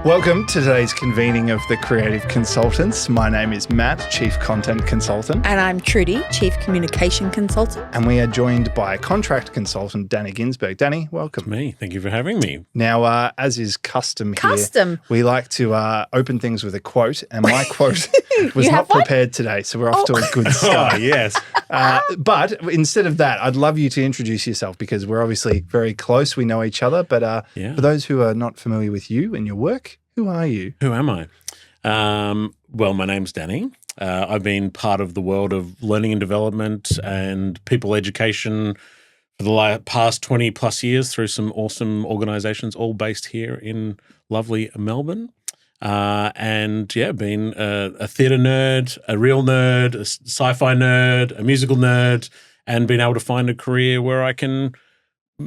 Welcome to today's convening of the Creative Consultants. My name is Matt, Chief Content Consultant. And I'm Trudi, Chief Communication Consultant. And we are joined by Contract Consultant Danny Ginsberg. Danny, welcome. It's me. Thank you for having me. Now, as is custom here, we like to open things with a quote. And my quote was not prepared today, so we're off to a good start. Oh, yes. But instead of that, I'd love you to introduce yourself because we're obviously very close. We know each other. But for those who are not familiar with you and your work, who are you? Who am I? Well, my name's Danny. I've been part of the world of learning and development and people education for the past 20 plus years through some awesome organizations, all based here in lovely Melbourne. And been a theatre nerd, a real nerd, a sci-fi nerd, a musical nerd, and been able to find a career where I can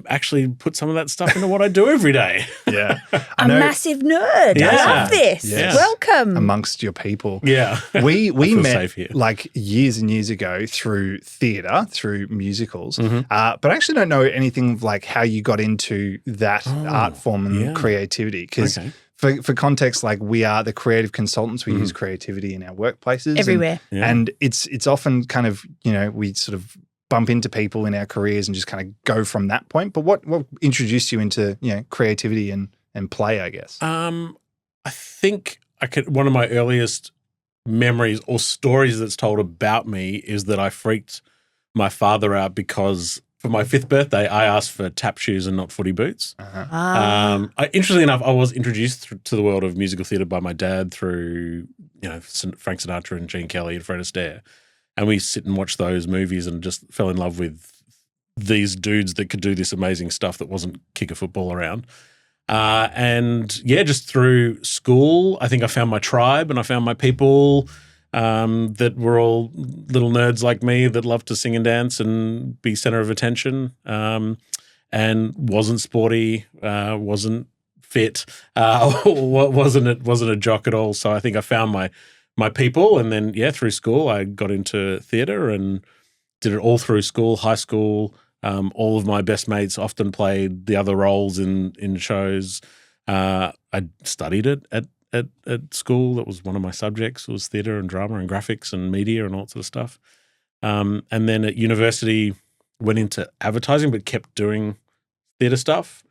actually put some of that stuff into what I do every day. Yeah. A massive nerd. Yeah. I love this. Yes. Welcome. Amongst your people. Yeah. We met like years and years ago through theatre, through musicals, but I actually don't know anything like how you got into that art form and creativity because For context, like we are the creative consultants, we use creativity in our workplaces. Everywhere. And it's often kind of, we sort of bump into people in our careers and just kind of go from that point. But what introduced you into, creativity and play, I guess? I think one of my earliest memories or stories that's told about me is that I freaked my father out because for my 5th birthday, I asked for tap shoes and not footy boots. Interestingly enough, I was introduced to the world of musical theatre by my dad through, Frank Sinatra and Gene Kelly and Fred Astaire. And we sit and watch those movies and just fell in love with these dudes that could do this amazing stuff that wasn't kick a football around. Just through school, I think I found my tribe and I found my people that were all little nerds like me that loved to sing and dance and be center of attention and wasn't sporty, wasn't fit, wasn't a jock at all. So I think I found my people, and then through school I got into theatre and did it all through school, high school. All of my best mates often played the other roles in shows. I studied it at school. That was one of my subjects, was theatre and drama and graphics and media and all that sort of stuff. And then at university went into advertising but kept doing theatre stuff.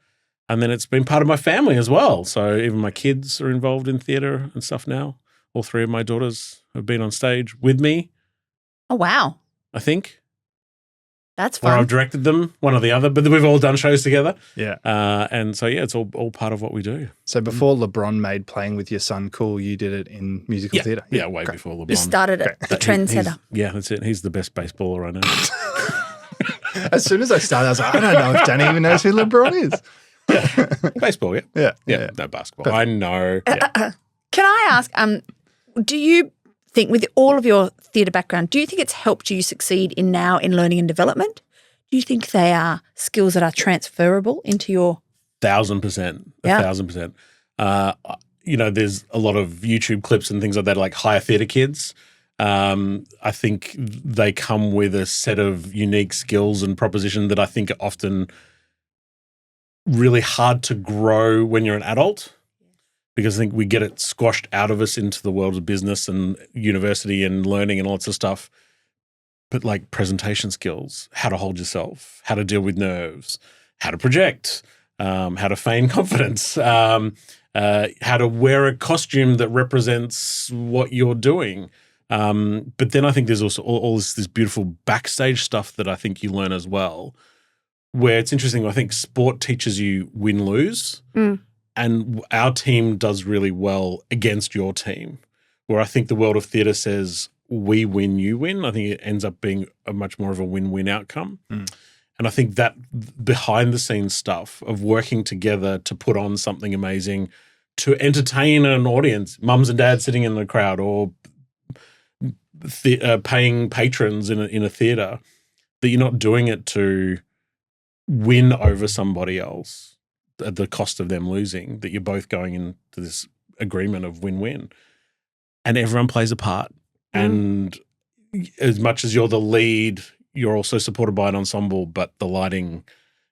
And then it's been part of my family as well. So even my kids are involved in theatre and stuff now. All 3 of my daughters have been on stage with me. Oh, wow. I think. That's fun. Or I've directed them, one or the other, but we've all done shows together. Yeah. And so, it's all part of what we do. So before LeBron made playing with your son cool, you did it in musical theatre? Yeah, way before LeBron. You started it, the trendsetter. Yeah, that's it. He's the best baseballer I know. As soon as I started, I was like, I don't know if Danny even knows who LeBron is. Baseball, Yeah. No, basketball. Perfect. I know. Can I ask, do you think with all of your theatre background, do you think it's helped you succeed in learning and development? Do you think they are skills that are transferable into your 1,000%? 1,000%. There's a lot of YouTube clips and things like that, like higher theatre kids. I think they come with a set of unique skills and proposition that I think are often really hard to grow when you're an adult. Because I think we get it squashed out of us into the world of business and university and learning and lots of stuff. But like presentation skills, how to hold yourself, how to deal with nerves, how to project, how to feign confidence, how to wear a costume that represents what you're doing. But then I think there's also all this beautiful backstage stuff that I think you learn as well, where it's interesting. I think sport teaches you win-lose. And our team does really well against your team, where I think the world of theatre says, we win, you win. I think it ends up being a much more of a win-win outcome. And I think that behind-the-scenes stuff of working together to put on something amazing, to entertain an audience, mums and dads sitting in the crowd or paying patrons in a theatre, that you're not doing it to win over somebody else at the cost of them losing, that you're both going into this agreement of win-win. And everyone plays a part. And as much as you're the lead, you're also supported by an ensemble, but the lighting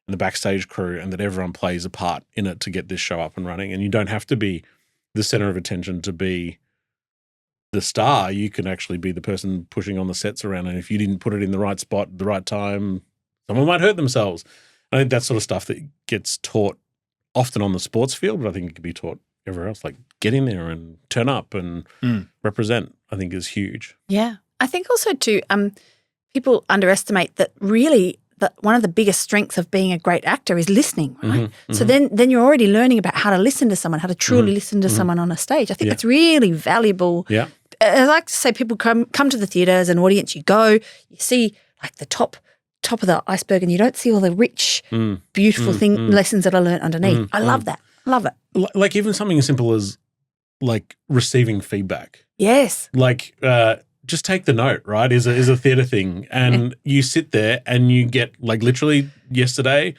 and the backstage crew, and that everyone plays a part in it to get this show up and running. And you don't have to be the center of attention to be the star, you can actually be the person pushing on the sets around. And if you didn't put it in the right spot at the right time, someone might hurt themselves. I think that's sort of stuff that gets taught often on the sports field, but I think it could be taught everywhere else. Like get in there and turn up and represent, I think is huge. Yeah. I think also too, people underestimate that really one of the biggest strengths of being a great actor is listening, right? So then you're already learning about how to listen to someone, how to truly listen to someone on a stage. I think that's really valuable. Yeah. I like to say people come to the theatre as an audience, you go, you see like the top of the iceberg and you don't see all the rich, beautiful lessons that are learned underneath. I love that. Love it. Like even something as simple as like receiving feedback. Yes. Like just take the note, right, is a theatre thing. And you sit there and you get like literally yesterday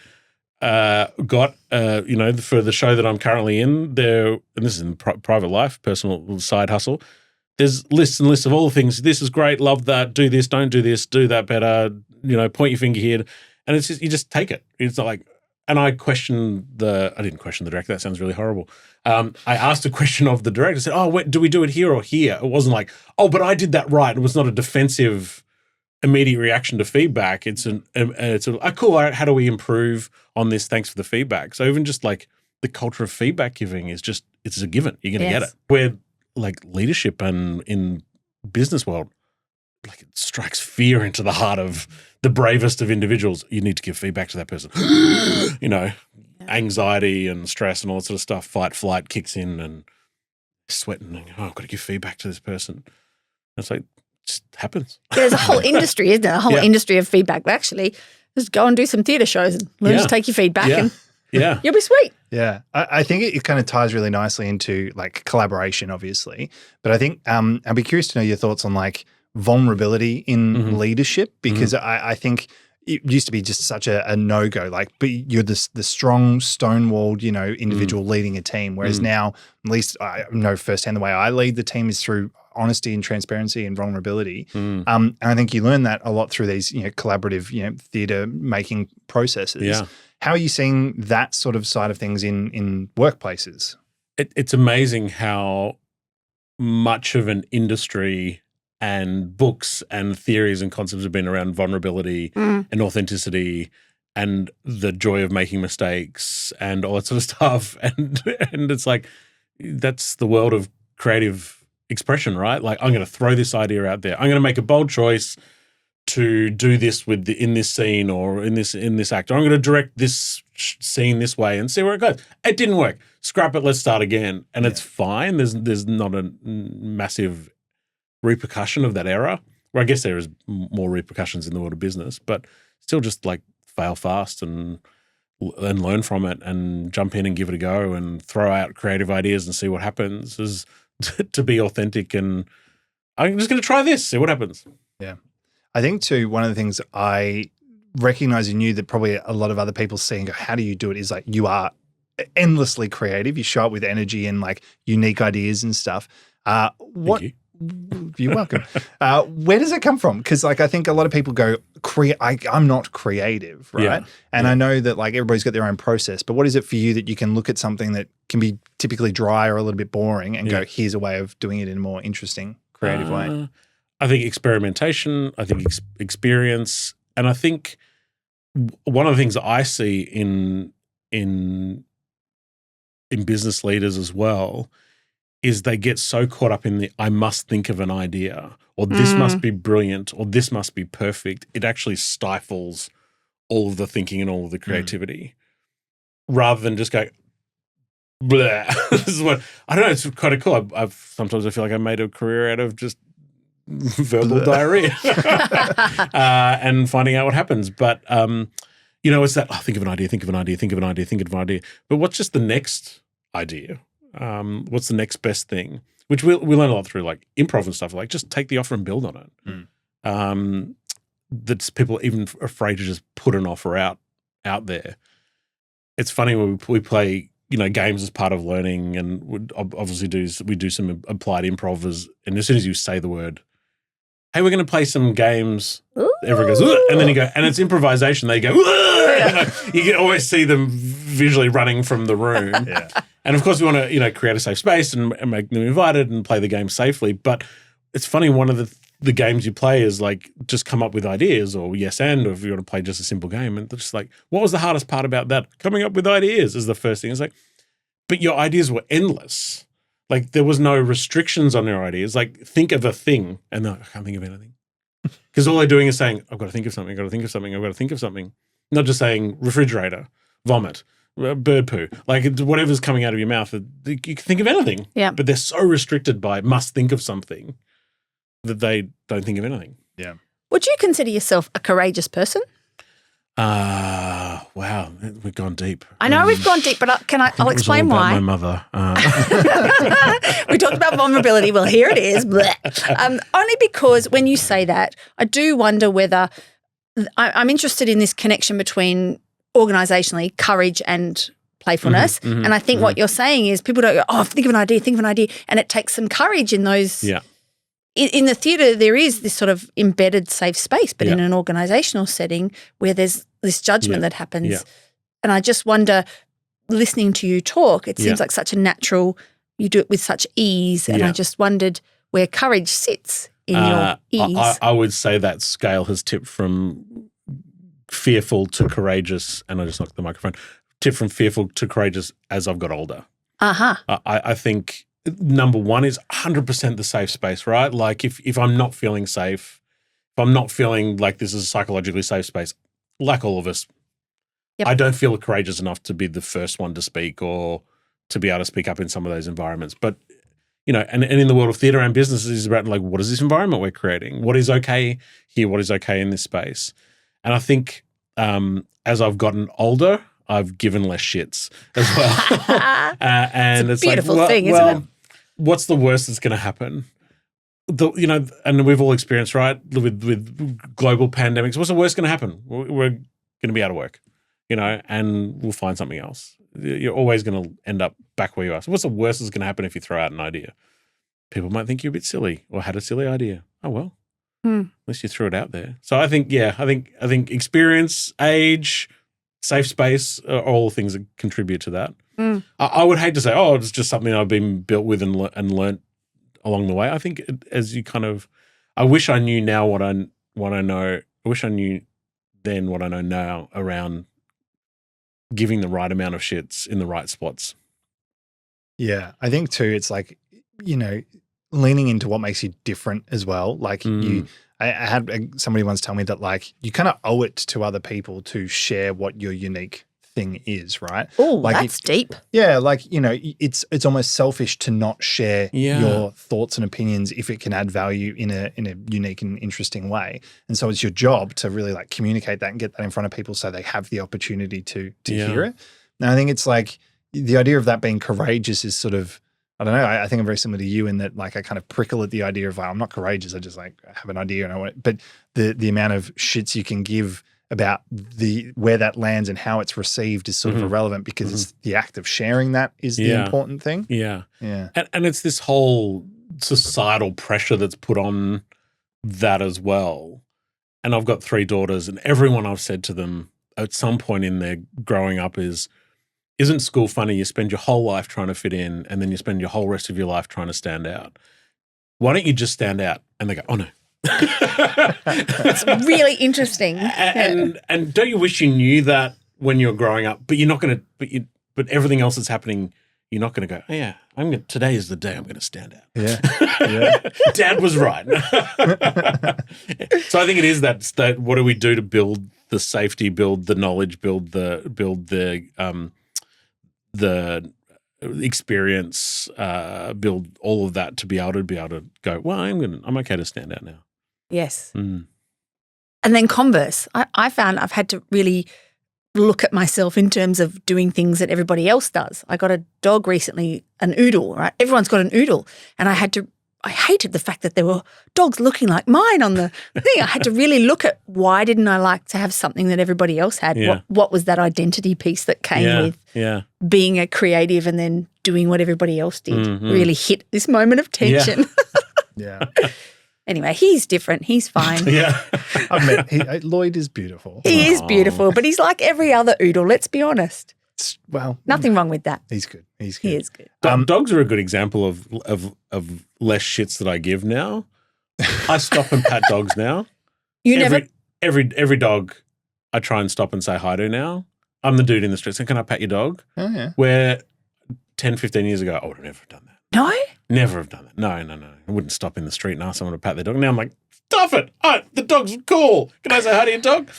got, for the show that I'm currently in there, and this is in private life, personal side hustle, there's lists and lists of all the things. This is great, love that, do this, don't do this, do that better, point your finger here. And it's just, you just take it. It's not like, and I didn't question the director. That sounds really horrible. I asked a question of the director. I said, do we do it here or here? It wasn't like, but I did that right. It was not a defensive immediate reaction to feedback. It's cool. All right, how do we improve on this? Thanks for the feedback. So even just like the culture of feedback giving is just, it's a given. You're going to get it. Where like leadership and in business world, like it strikes fear into the heart of the bravest of individuals. You need to give feedback to that person. Anxiety and stress and all that sort of stuff, fight, flight kicks in and sweating. And, I've got to give feedback to this person. It's like, it just happens. There's a whole industry, isn't there? A whole industry of feedback. But actually, just go and do some theatre shows and learn to take your feedback and you'll be sweet. Yeah. I think it kind of ties really nicely into like collaboration, obviously. But I think I'd be curious to know your thoughts on like vulnerability in leadership, because I think it used to be just such a no-go, like, but you're the strong, stonewalled, individual leading a team. Whereas now, at least I know firsthand the way I lead the team is through honesty and transparency and vulnerability. And I think you learn that a lot through these, collaborative, theatre making processes. Yeah. How are you seeing that sort of side of things in workplaces? It's amazing how much of an industry and books and theories and concepts have been around vulnerability and authenticity and the joy of making mistakes and all that sort of stuff. And it's like, that's the world of creative expression, right? Like, I'm going to throw this idea out there. I'm going to make a bold choice to do this in this scene or in this act. Or I'm going to direct this scene this way and see where it goes. It didn't work. Scrap it. Let's start again. And it's fine. There's not a massive repercussion of that error, where I guess there is more repercussions in the world of business, but still just like fail fast and learn from it and jump in and give it a go and throw out creative ideas and see what happens is to be authentic. And I'm just going to try this, see what happens. Yeah. I think too, one of the things I recognize in you that probably a lot of other people see and go, how do you do it? Is like, you are endlessly creative. You show up with energy and like unique ideas and stuff. Thank you. You're welcome. Where does it come from? Because like I think a lot of people go, I'm not creative, right? Yeah. And I know that like everybody's got their own process, but what is it for you that you can look at something that can be typically dry or a little bit boring and go, here's a way of doing it in a more interesting, creative way? I think experimentation, I think experience, and I think one of the things that I see in business leaders as well is they get so caught up in I must think of an idea, or this must be brilliant, or this must be perfect. It actually stifles all of the thinking and all of the creativity, rather than just go, blah. This is what, I don't know, it's kind of cool. Sometimes I feel like I made a career out of just verbal diarrhea and finding out what happens. But, it's that, think of an idea, think of an idea, think of an idea, think of an idea. But what's just the next idea? What's the next best thing? Which we learn a lot through like improv and stuff. Like, just take the offer and build on it. That's people even afraid to just put an offer out there. It's funny when we play, games as part of learning, and we do some applied improv and as soon as you say the word, hey, we're going to play some games. Ooh. Everyone goes, ooh, and then you go, and it's improvisation. They go, ooh, you can always see them visually running from the room. And of course we want to, create a safe space and make them invited and play the game safely. But it's funny, one of the games you play is like just come up with ideas or yes and, or if you want to play just a simple game. And it's just like, what was the hardest part about that? Coming up with ideas is the first thing. It's like, but your ideas were endless. Like there was no restrictions on their ideas. Like think of a thing and they're like, I can't think of anything. Because all they're doing is saying, I've got to think of something, I've got to think of something, I've got to think of something. Not just saying refrigerator, vomit, bird poo. Like whatever's coming out of your mouth, you can think of anything. Yeah. But they're so restricted by must think of something that they don't think of anything. Yeah. Would you consider yourself a courageous person? Wow, we've gone deep. I know we've gone deep, but I'll explain why. My mother. We talked about vulnerability. Well, here it is. Only because when you say that, I do wonder whether I'm interested in this connection between organisationally courage and playfulness. And I think what you're saying is people don't go, oh, think of an idea. And it takes some courage in those. Yeah. In the theatre, there is this sort of embedded safe space, but in an organisational setting where there's this judgment that happens. And I just wonder, listening to you talk, it seems like such a natural, you do it with such ease. And I just wondered where courage sits in your ease. I would say that scale has tipped from fearful to courageous, and I just knocked the microphone, tipped from fearful to courageous as I've got older. I think number one is 100% the safe space, right? Like if I'm not feeling safe, if I'm not feeling like this is a psychologically safe space, like all of us, I don't feel courageous enough to be the first one to speak or to be able to speak up in some of those environments. But, and in the world of theatre and business, it's about like, what is this environment we're creating? What is okay here? What is okay in this space? And I think as I've gotten older, I've given less shits as well. And it's a beautiful thing, isn't it? What's the worst that's going to happen? And we've all experienced, right, with global pandemics. What's the worst going to happen? We're going to be out of work, and we'll find something else. You're always going to end up back where you are. So what's the worst that's going to happen if you throw out an idea? People might think you're a bit silly or had a silly idea. Oh, well, at least you threw it out there. So I think experience, age, safe space are all things that contribute to that. I would hate to say, it's just something I've been built with and learnt along the way. I think I wish I knew now what I know. I wish I knew then what I know now around giving the right amount of shits in the right spots. Yeah, I think too, it's like, leaning into what makes you different as well. Like I had somebody once tell me that like you kind of owe it to other people to share what your unique thing is, right? Oh, like that's deep. Yeah, like, it's almost selfish to not share your thoughts and opinions if it can add value in a unique and interesting way. And so it's your job to really like communicate that and get that in front of people so they have the opportunity to hear it. And I think it's like the idea of that being courageous is sort of, I don't know, I think I'm very similar to you in that like I kind of prickle at the idea of like, I'm not courageous, I just like have an idea and I want it. But the amount of shits you can give about where that lands and how it's received is sort of irrelevant because it's the act of sharing that is the important thing. Yeah. And it's this whole societal pressure that's put on that as well. And I've got 3 daughters and everyone I've said to them at some point in their growing up isn't school funny? You spend your whole life trying to fit in and then you spend your whole rest of your life trying to stand out. Why don't you just stand out? And they go, oh no. It's really interesting. And don't you wish you knew that when you're growing up? But you're not going to. But everything else that's happening, you're not going to go. Oh yeah, today is the day I'm going to stand out. Yeah. Dad was right. So I think it is that. What do we do to build the safety, build the knowledge, build the experience, build all of that to be able to go. Well, I'm okay to stand out now. Yes. And then converse. I found I've had to really look at myself in terms of doing things that everybody else does. I got a dog recently, an oodle, right? Everyone's got an oodle. And I hated the fact that there were dogs looking like mine on the thing. I had to really look at why didn't I like to have something that everybody else had? Yeah. What was that identity piece that came with being a creative and then doing what everybody else did? Really hit this moment of tension. Yeah. Anyway, he's different. He's fine. I've met Lloyd is beautiful. He is beautiful, but he's like every other oodle, let's be honest. Well, nothing wrong with that. He's good. He is good. Dogs are a good example of less shits that I give now. I stop and pat dogs now. Every dog I try and stop and say hi to now. I'm the dude in the street saying, can I pat your dog? Oh, yeah. Where 10, 15 years ago, I would have never done that. No? Never have done that. No. I wouldn't stop in the street and ask someone to pat their dog. Now I'm like, stop it. Oh, the dog's cool. Can I say hi to your dog?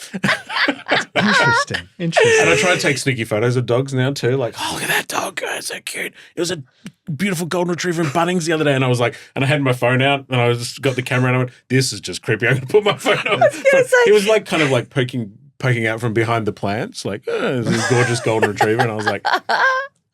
Interesting. And I try to take sneaky photos of dogs now too. Like, oh, look at that dog. Oh, it's so cute. It was a beautiful golden retriever in Bunnings the other day. And I was like, and I had my phone out and I just got the camera and I went, this is just creepy. I'm going to put my phone on. He was like kind of like poking out from behind the plants. Like, oh, this is a gorgeous golden retriever. And I was like,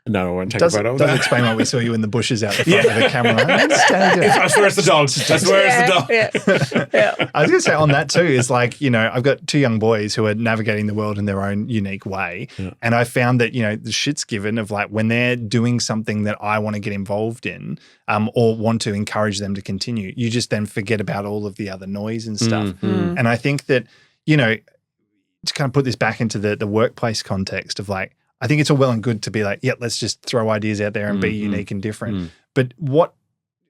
no, I won't take a photo of that. Does explain why we saw you in the bushes out the front of the camera. I swear it's the dogs. I swear it's the dog. Yeah. I was going to say on that too is like, I've got 2 young boys who are navigating the world in their own unique way. Yeah. And I found that, the shit's given of like when they're doing something that I want to get involved in or want to encourage them to continue, you just then forget about all of the other noise and stuff. Mm-hmm. And I think that, to kind of put this back into the workplace context of like, I think it's all well and good to be like, yeah, let's just throw ideas out there and be unique and different. But what,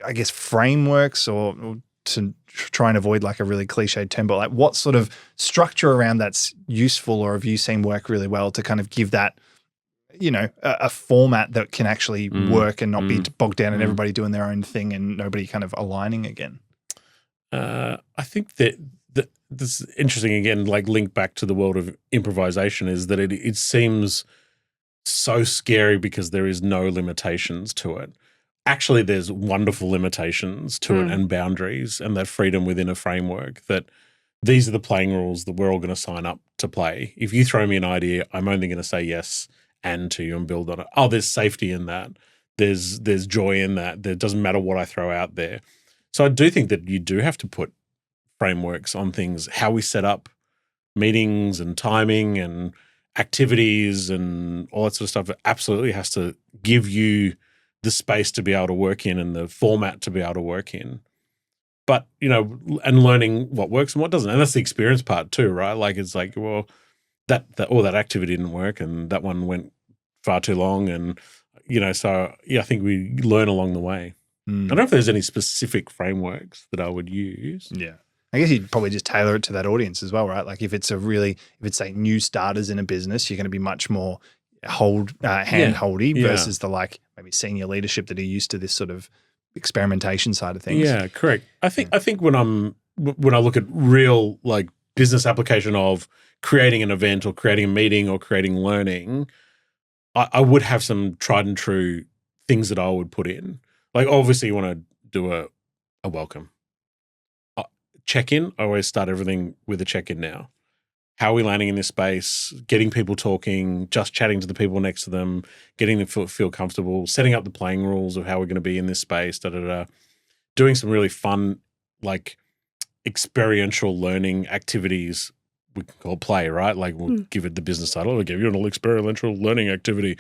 I guess, frameworks or to try and avoid like a really cliched term, but like what sort of structure around that's useful or have you seen work really well to kind of give that, a format that can actually work and not be bogged down and everybody doing their own thing and nobody kind of aligning again? I think that this is interesting again, like link back to the world of improvisation is that it seems so scary because there is no limitations to it. Actually, there's wonderful limitations to it and boundaries and that freedom within a framework that these are the playing rules that we're all going to sign up to play. If you throw me an idea, I'm only going to say yes and to you and build on it. Oh, there's safety in that. There's joy in that. It doesn't matter what I throw out there. So I do think that you do have to put frameworks on things, how we set up meetings and timing and activities and all that sort of stuff. It absolutely has to give you the space to be able to work in and the format to be able to work in. But, and learning what works and what doesn't. And that's the experience part too, right? Like it's like, well, that activity didn't work and that one went far too long. And, so yeah, I think we learn along the way. I don't know if there's any specific frameworks that I would use. Yeah. I guess you'd probably just tailor it to that audience as well, right? Like if it's say new starters in a business, you're going to be much more hand-holdy versus the like maybe senior leadership that are used to this sort of experimentation side of things. Yeah, correct. I think when I look at real like business application of creating an event or creating a meeting or creating learning, I would have some tried and true things that I would put in. Like obviously you want to do a welcome. Check-in, I always start everything with a check-in now. How are we landing in this space? Getting people talking, just chatting to the people next to them, getting them feel comfortable, setting up the playing rules of how we're going to be in this space, doing some really fun, like experiential learning activities we can call play, right? Like we'll give it the business title. We'll give you an experiential learning activity.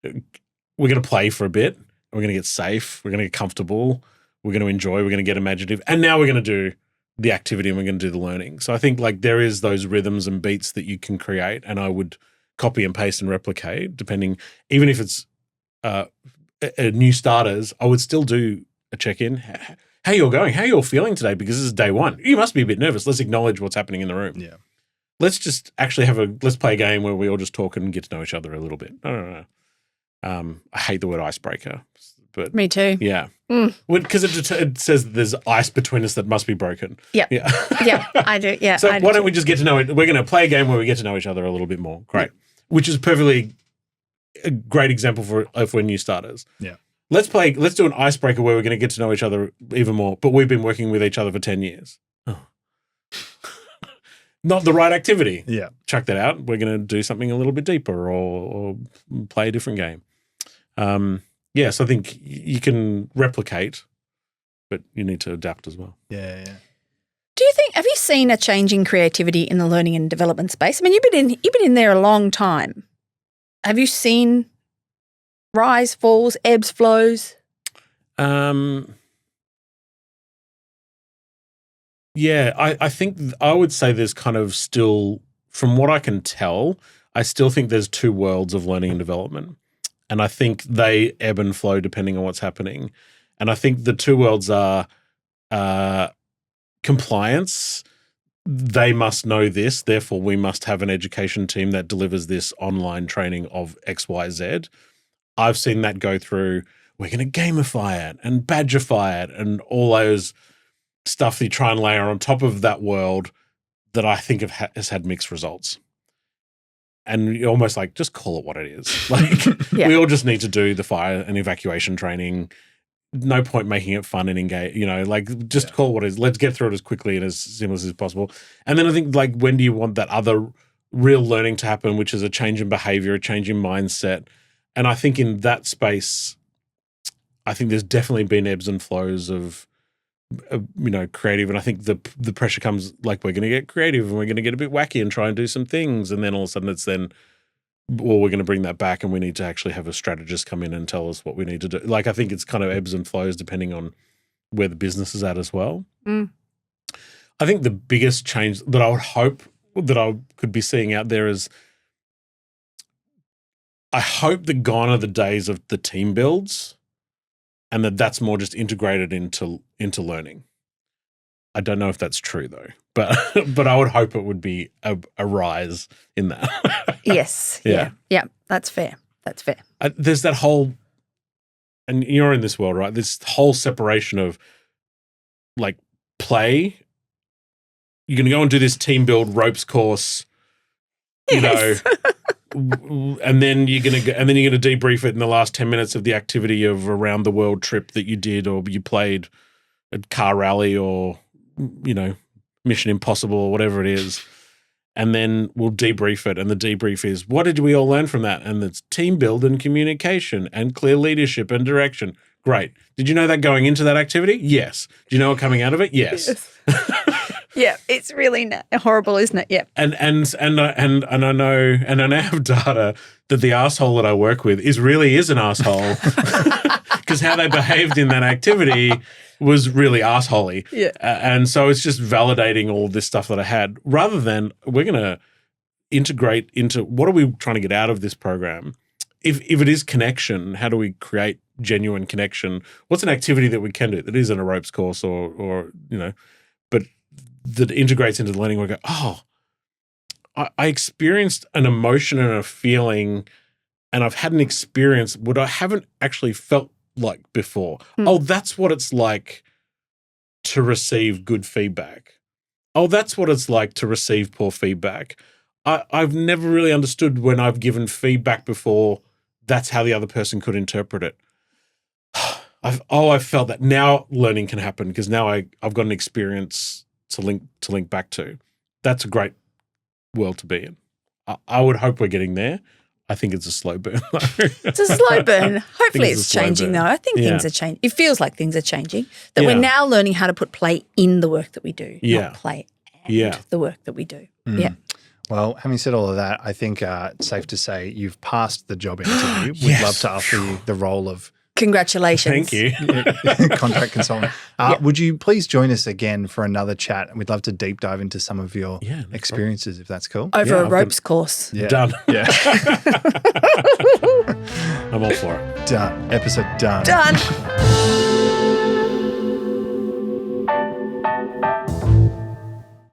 We're going to play for a bit. We're going to get safe. We're going to get comfortable. We're going to enjoy. We're going to get imaginative. And now we're going to do the activity and we're going to do the learning. So I think like there is those rhythms and beats that you can create and I would copy and paste and replicate depending, even if it's a new starters, I would still do a check-in. How you're going? How you're feeling today? Because this is day one. You must be a bit nervous. Let's acknowledge what's happening in the room. Yeah. Let's just actually let's play a game where we all just talk and get to know each other a little bit. No. I hate the word icebreaker. But me too. Yeah. Because it says that there's ice between us that must be broken. Yep. Yeah. Yeah, I do. Yeah. So why don't we just get to know it? We're going to play a game where we get to know each other a little bit more. Great. Which is perfectly a great example for new starters. Yeah. Let's do an icebreaker where we're going to get to know each other even more, but we've been working with each other for 10 years. Oh. Not the right activity. Yeah. Chuck that out. We're going to do something a little bit deeper or play a different game. Yes, I think you can replicate, but you need to adapt as well. Yeah. Have you seen a change in creativity in the learning and development space? I mean, you've been in there a long time. Have you seen rise, falls, ebbs, flows? Yeah, I think I would say there's kind of still from what I can tell, I still think there's two worlds of learning and development. And I think they ebb and flow depending on what's happening. And I think the two worlds are compliance. They must know this, therefore we must have an education team that delivers this online training of X, Y, Z. I've seen that go through, we're going to gamify it and badgify it and all those stuff that you try and layer on top of that world that I think has had mixed results. And you're almost like, just call it what it is. Like we all just need to do the fire and evacuation training. No point making it fun and engage, like just call it what it is. Let's get through it as quickly and as seamless as possible. And then I think like, when do you want that other real learning to happen, which is a change in behavior, a change in mindset? And I think in that space, I think there's definitely been ebbs and flows of creative. And I think the pressure comes like, we're going to get creative and we're going to get a bit wacky and try and do some things. And then all of a sudden it's then, well, we're going to bring that back and we need to actually have a strategist come in and tell us what we need to do. Like, I think it's kind of ebbs and flows depending on where the business is at as well. I think the biggest change that I would hope that I could be seeing out there is, I hope that gone are the days of the team builds and that's more just integrated into learning. I don't know if that's true though, but I would hope it would be a rise in that. Yes. Yeah. That's fair. There's that whole, and you're in this world, right? This whole separation of like play. You're going to go and do this team build ropes course, and then you're going to debrief it in the last 10 minutes of the activity of around the world trip that you did, or you played a car rally, or Mission Impossible or whatever it is. And then we'll debrief it. And the debrief is, what did we all learn from that? And it's team build and communication and clear leadership and direction. Great. Did you know that going into that activity? Yes. Do you know what coming out of it? Yes. Yeah, it's really horrible, isn't it? Yeah. And I know, and I now have data that the asshole that I work with really is an asshole, because how they behaved in that activity was really assholey. Yeah. And so it's just validating all this stuff that I had, rather than we're going to integrate into what are we trying to get out of this program. If it is connection, how do we create genuine connection? What's an activity that we can do that isn't a ropes course or but that integrates into the learning? We go, oh, I experienced an emotion and a feeling, and I've had an experience what I haven't actually felt like before. Oh, that's what it's like to receive good feedback. Oh, that's what it's like to receive poor feedback. I've never really understood when I've given feedback before, that's how the other person could interpret it. I've felt that. Now learning can happen because now I've got an experience to link back to. That's a great world to be in. I would hope we're getting there. I think it's a slow burn. It's a slow burn. Hopefully it's changing though. I think things are changing. It feels like things are changing. That we're now learning how to put play in the work that we do, not play and the work that we do. Yeah. Well, having said all of that, I think it's safe to say you've passed the job interview. We'd love to offer you the role of congratulations. Thank you. Contract consultant. Would you please join us again for another chat? And we'd love to deep dive into some of your experiences, if that's cool. Over a ropes course. Yeah. Done. Yeah. I'm all for it. Done. Episode done. Done.